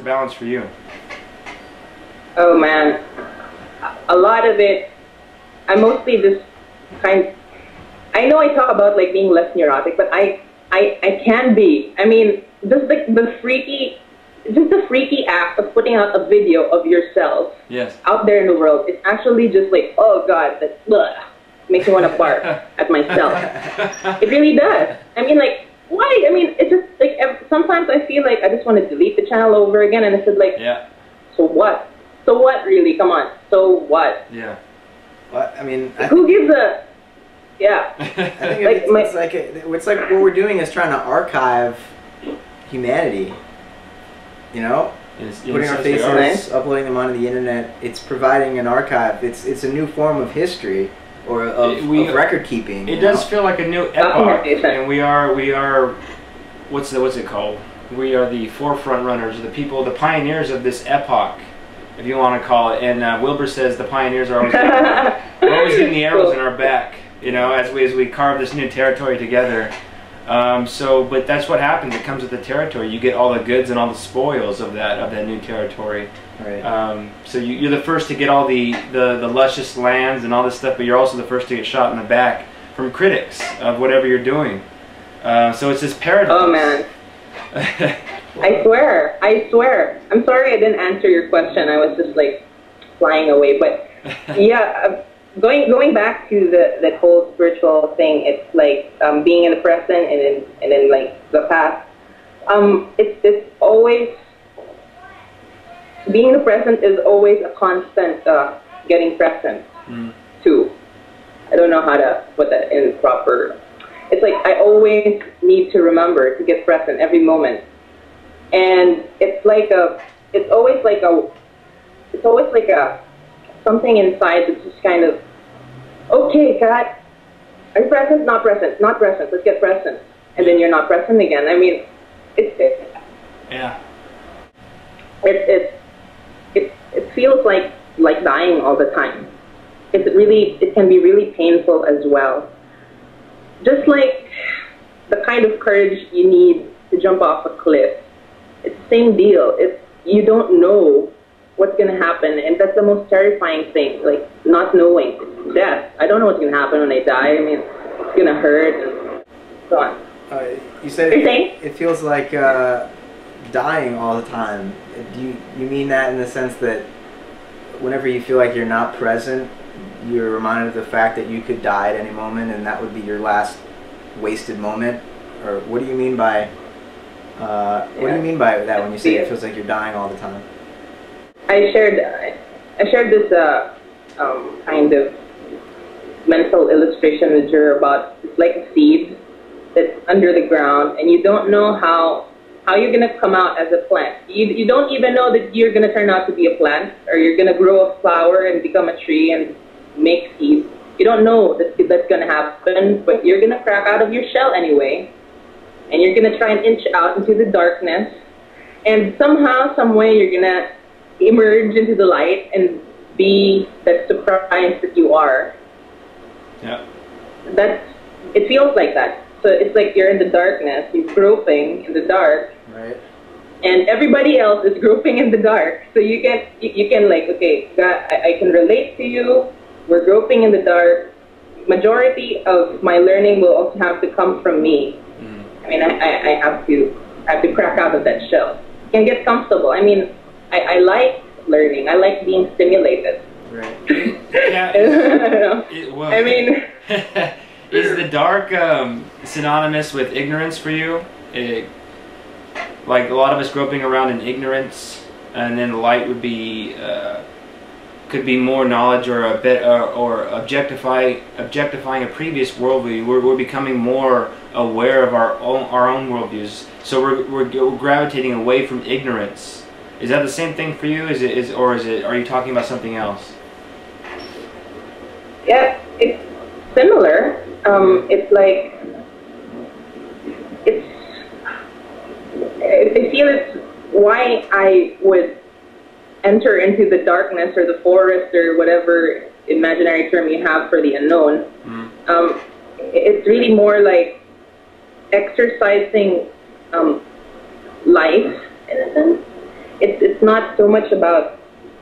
balance for you? Oh man, a lot of it, I mostly just I know I talk about like being less neurotic, but I can be. I mean, just like the freaky act of putting out a video of yourself out there in the world, it's actually just like, oh God, that makes me want to bark at myself. It really does. I mean, like, why? I mean, it's just like, sometimes I feel like I just want to delete the channel over again, and it's just like, so what? So what, really? Come on. So what? Yeah. Well, I mean, who gives a... Yeah. I think like it's like what we're doing is trying to archive humanity. You know, putting our faces, uploading them onto the internet. It's providing an archive. It's a new form of history or of record keeping. It does feel like a new epoch, and we are what's it called? We are the forefront runners, the people, the pioneers of this epoch, if you want to call it. And Wilbur says the pioneers are always we're always getting the arrows in our back, you know, as we carve this new territory together. But that's what happens. It comes with the territory. You get all the goods and all the spoils of that new territory. Right. So you're the first to get all the luscious lands and all this stuff, but you're also the first to get shot in the back from critics of whatever you're doing. So it's this paradox. Oh man. I swear. I'm sorry I didn't answer your question. I was just like flying away. But yeah. Going back to that whole spiritual thing, it's like being in the present and then like the past. It's always being in the present is always a constant getting present too. I don't know how to put that in proper. It's like I always need to remember to get present every moment, and it's always like a something inside that's just kind of, okay, Kat, are you present? Not present. Not present. Let's get present. And then you're not present again. I mean, it feels like dying all the time. It can be really painful as well. Just like the kind of courage you need to jump off a cliff. It's the same deal. You don't know what's going to happen, and that's the most terrifying thing, like not knowing. Death. I don't know what's going to happen when I die. I mean, it's going to hurt and so on. You said it feels like dying all the time. Do you mean that in the sense that whenever you feel like you're not present, you're reminded of the fact that you could die at any moment and that would be your last wasted moment? Or what do you mean by what do you mean by that when you say it feels like you're dying all the time? I shared this kind of mental illustration with her about it's like a seed that's under the ground, and you don't know how you're gonna come out as a plant. You don't even know that you're gonna turn out to be a plant, or you're gonna grow a flower and become a tree and make seeds. You don't know that's gonna happen, but you're gonna crack out of your shell anyway, and you're gonna try and inch out into the darkness, and somehow, some way, you're gonna emerge into the light and be that surprise that you are. Yeah. It feels like that. So it's like you're in the darkness, you're groping in the dark. Right. And everybody else is groping in the dark. So you can like, okay, God, I can relate to you. We're groping in the dark. Majority of my learning will also have to come from me. I mean, I have to crack out of that shell. I can get comfortable. I mean, I like learning. I like being stimulated. Right. Yeah. Well, I mean, is the dark synonymous with ignorance for you? Like a lot of us groping around in ignorance, and then the light would be could be more knowledge or a bit or objectifying a previous worldview. We're becoming more aware of our own worldviews. So we're gravitating away from ignorance. Is that the same thing for you? Are you talking about something else? Yeah, it's similar. It's like I feel it's why I would enter into the darkness or the forest or whatever imaginary term you have for the unknown. It's really more like exercising life in a sense. It's it's not so much about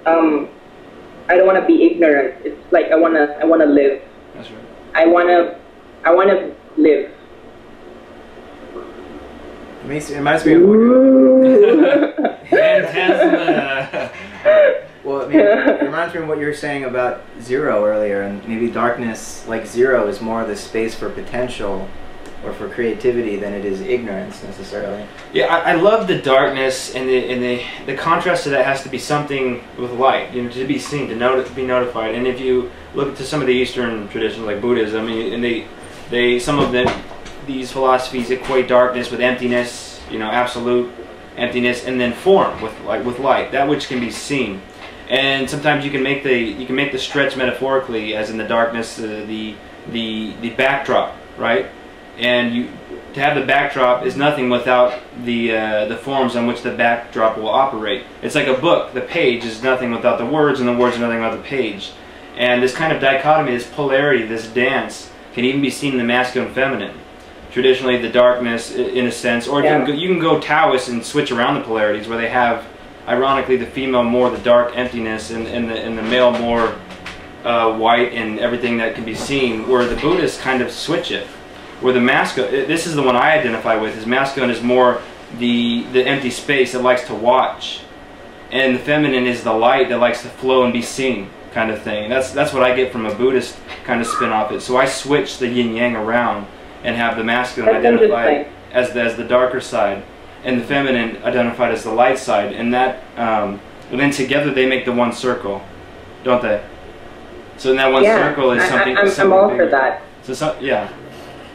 I don't want to be ignorant. It's like I wanna live. That's right. I wanna live. It reminds me of Phantasma. well, I mean, it reminds me of what you were saying about zero earlier, and maybe darkness, like zero, is more the space for potential or for creativity than it is ignorance necessarily. Yeah, I love the darkness, and the contrast to that has to be something with light, you know, to be seen, to be notified. And if you look to some of the Eastern traditions like Buddhism, I mean, and they some of them, these philosophies equate darkness with emptiness, you know, absolute emptiness, and then form with light, that which can be seen. And sometimes you can make the stretch metaphorically, as in the darkness, the backdrop, right? And to have the backdrop is nothing without the forms on which the backdrop will operate. It's like a book. The page is nothing without the words, and the words are nothing without the page. And this kind of dichotomy, this polarity, this dance, can even be seen in the masculine and feminine. Traditionally, the darkness, in a sense, or you can go Taoist and switch around the polarities, where they have, ironically, the female more the dark emptiness, and the male more white and everything that can be seen. Where the Buddhists kind of switch it. Where the masculine, this is the one I identify with, is masculine is more the empty space that likes to watch, and the feminine is the light that likes to flow and be seen, kind of thing. That's what I get from a Buddhist kind of spin off it. So I switch the yin yang around and have the masculine identified as the darker side, and the feminine identified as the light side, and that and then together they make the one circle, don't they? So in that one circle is something. I'm all for that. So yeah.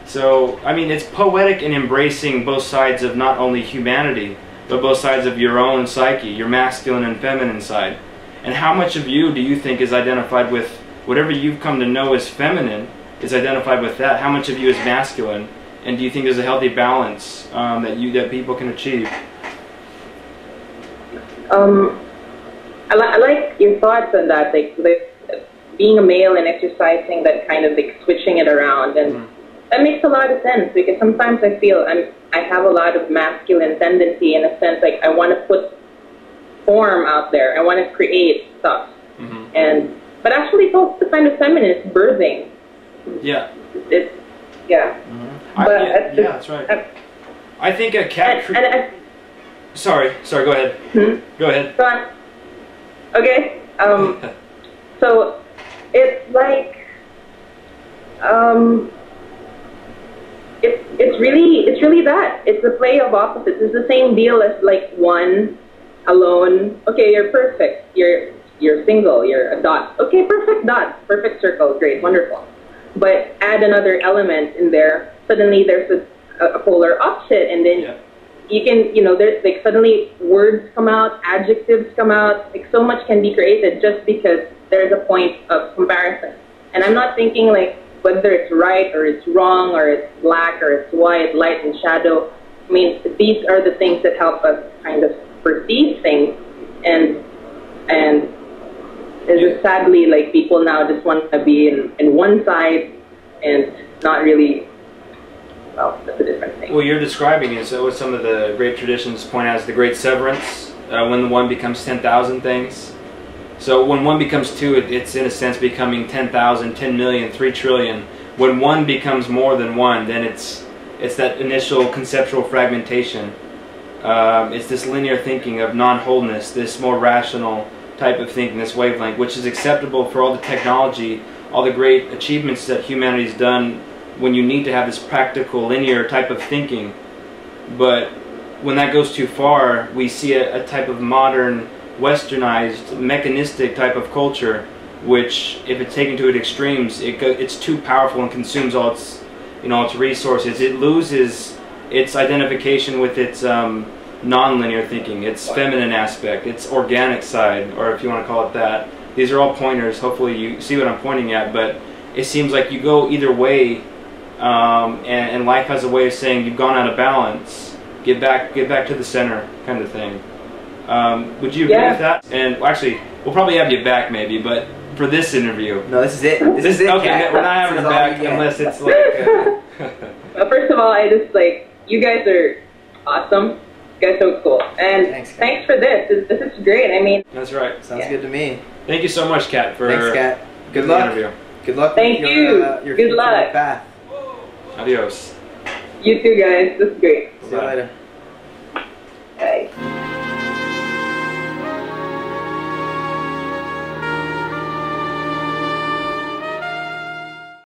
So, I mean, it's poetic in embracing both sides of not only humanity, but both sides of your own psyche, your masculine and feminine side. And how much of you do you think is identified with whatever you've come to know as feminine, is identified with that? How much of you is masculine? And do you think there's a healthy balance that people can achieve? I like your thoughts on that, like being a male and exercising that kind of like switching it around, and that makes a lot of sense, because sometimes I feel I have a lot of masculine tendency, in a sense, like I want to put form out there, I want to create stuff, but actually it's also kind of feminine, it's birthing. Yeah. It's but that's right. I think a cat. Sorry. Go ahead. Go ahead. Go on. Okay. So it's like it's really that. It's a play of opposites. It's the same deal as like one alone. Okay, you're perfect. You're single. You're a dot. Okay, perfect dot. Perfect circle. Great, wonderful. But add another element in there. Suddenly there's a polar opposite, and then you can, there's like suddenly words come out, adjectives come out. Like so much can be created just because there's a point of comparison. And I'm not thinking like whether it's right or it's wrong or it's black or it's white, light and shadow. I mean, these are the things that help us kind of perceive things, and it's just sadly like people now just want to be in one side and not really. Well, that's a different thing. Well, you're describing it. So what some of the great traditions point out is the great severance, when the one becomes 10,000 things. So when one becomes two, it's in a sense becoming 10,000, 10 million, 3 trillion. When one becomes more than one, then it's that initial conceptual fragmentation. It's this linear thinking of non-wholeness, this more rational type of thinking, this wavelength, which is acceptable for all the technology, all the great achievements that humanity's done, when you need to have this practical, linear type of thinking. But when that goes too far, we see a type of modern, westernized, mechanistic type of culture, which, if it's taken to its extremes, it's too powerful and consumes all its, its resources. It loses its identification with its non-linear thinking, its feminine aspect, its organic side, or if you want to call it that. These are all pointers. Hopefully you see what I'm pointing at, but it seems like you go either way. And life has a way of saying you've gone out of balance. Get back to the center, kind of thing. Would you agree with that? And actually, we'll probably have you back maybe, but for this interview. No, this is it. This is it. Okay, Kat. we're not having her back unless it's like. Well, first of all, I just you guys are awesome. guys are so cool. And thanks for this. This is great. I mean, that's right. Sounds good to me. Thank you so much, Kat, for thanks, Kat. Good luck. Interview. Good luck. Thank with you. Your good luck. path. Adios. You too, guys. This is great. See you later.